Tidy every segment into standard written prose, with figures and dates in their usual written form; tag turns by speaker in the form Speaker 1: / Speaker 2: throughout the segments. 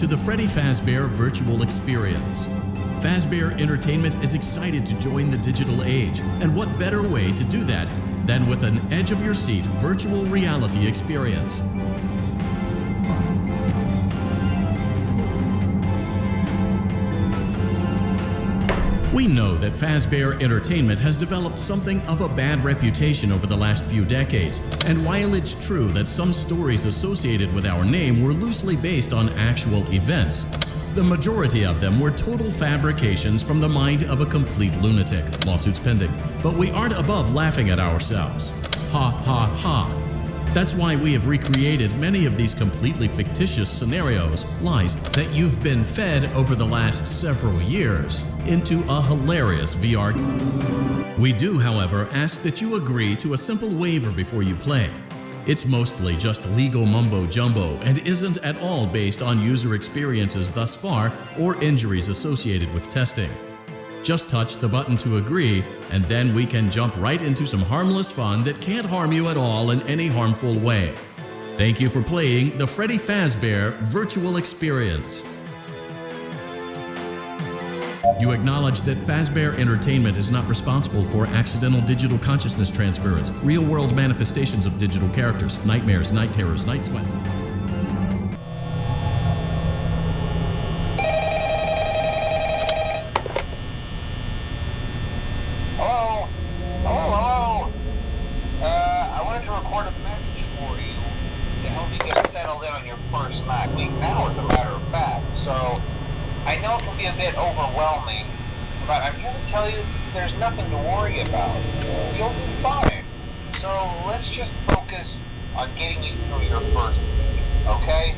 Speaker 1: to the Freddy Fazbear Virtual Experience. Fazbear Entertainment is excited to join the digital age, and what better way to do that than with an edge-of-your-seat virtual reality experience. We know that Fazbear Entertainment has developed something of a bad reputation over the last few decades, and while it's true that some stories associated with our name were loosely based on actual events, the majority of them were total fabrications from the mind of a complete lunatic, lawsuits pending. But we aren't above laughing at ourselves. Ha ha ha. That's why we have recreated many of these completely fictitious scenarios, lies that you've been fed over the last several years, into a hilarious VR. We do, however, ask that you agree to a simple waiver before you play. It's mostly just legal mumbo-jumbo and isn't at all based on user experiences thus far or injuries associated with testing. Just touch the button to agree, and then we can jump right into some harmless fun that can't harm you at all in any harmful way. Thank you for playing the Freddy Fazbear Virtual Experience. You acknowledge that Fazbear Entertainment is not responsible for accidental digital consciousness transference, real-world manifestations of digital characters, nightmares, night terrors, night sweats.
Speaker 2: I wanted to record a message for you to help you get settled in on your first night. Week now, as a matter of fact. So, I know it can be a bit overwhelming, but I'm here to tell you there's nothing to worry about. You'll be fine. So, let's just focus on getting you through your first week, okay?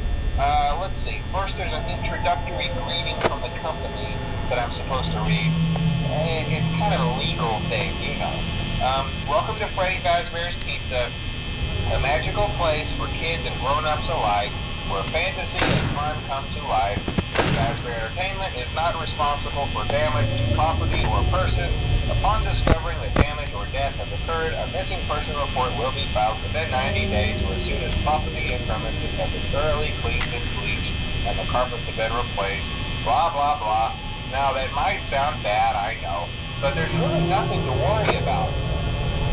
Speaker 2: Let's see. First, there's an introductory greeting from the company that I'm supposed to read. It's kind of a legal thing, you know. Welcome to Freddy Fazbear's Pizza, a magical place for kids and grown-ups alike, where fantasy and fun come to life. Fazbear Entertainment is not responsible for damage to property or person. Upon discovering that damage or death has occurred, a missing person report will be filed within 90 days or as soon as property and premises have been thoroughly cleaned and bleached and the carpets have been replaced. Blah, blah, blah. Now, that might sound bad, I know, but there's really nothing to worry about.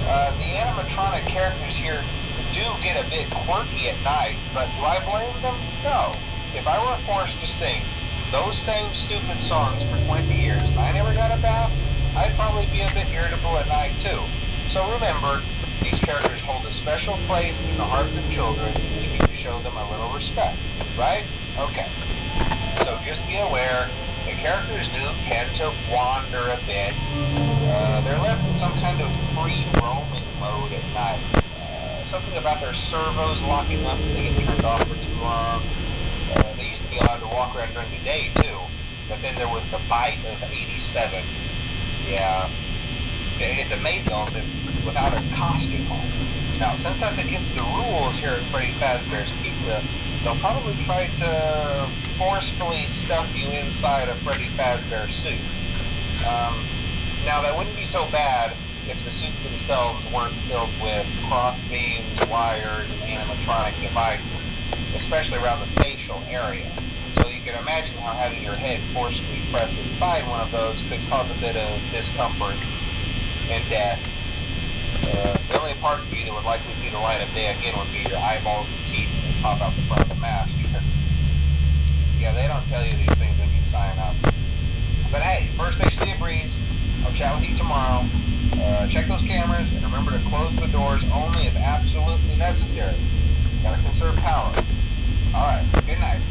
Speaker 2: The animatronic characters here do get a bit quirky at night, but do I blame them? No. If I were forced to sing those same stupid songs for 20 years and I never got a bath, I'd probably be a bit irritable at night too. So remember, these characters hold a special place in the hearts of children, and you need to show them a little respect, right? Okay. So just be aware, the characters do tend to wander a bit. They're left in some kind of free roaming mode at night. Something about their servos locking up and they get turned off for too long. They used to be allowed to walk around during the day too, but then there was the bite of 87. Yeah, it's amazing without its costume on. Now, since that's against the rules here at Freddy Fazbear's Pizza, they'll probably try to forcefully stuff you inside a Freddy Fazbear suit. Now, that wouldn't be so bad if the suits themselves weren't filled with cross-beams, wires, and animatronic devices, especially around the facial area. So you can imagine how having your head forcefully pressed inside one of those could cause a bit of discomfort and death. The only parts of you that would likely see the light of day again would be your eyeballs and teeth that pop out the front of the mask. Yeah, they don't tell you these things when you sign up. But hey, first station of breeze. I'll chat with you tomorrow. Check those cameras and remember to close the doors only if absolutely necessary. Gotta conserve power. Alright, good night.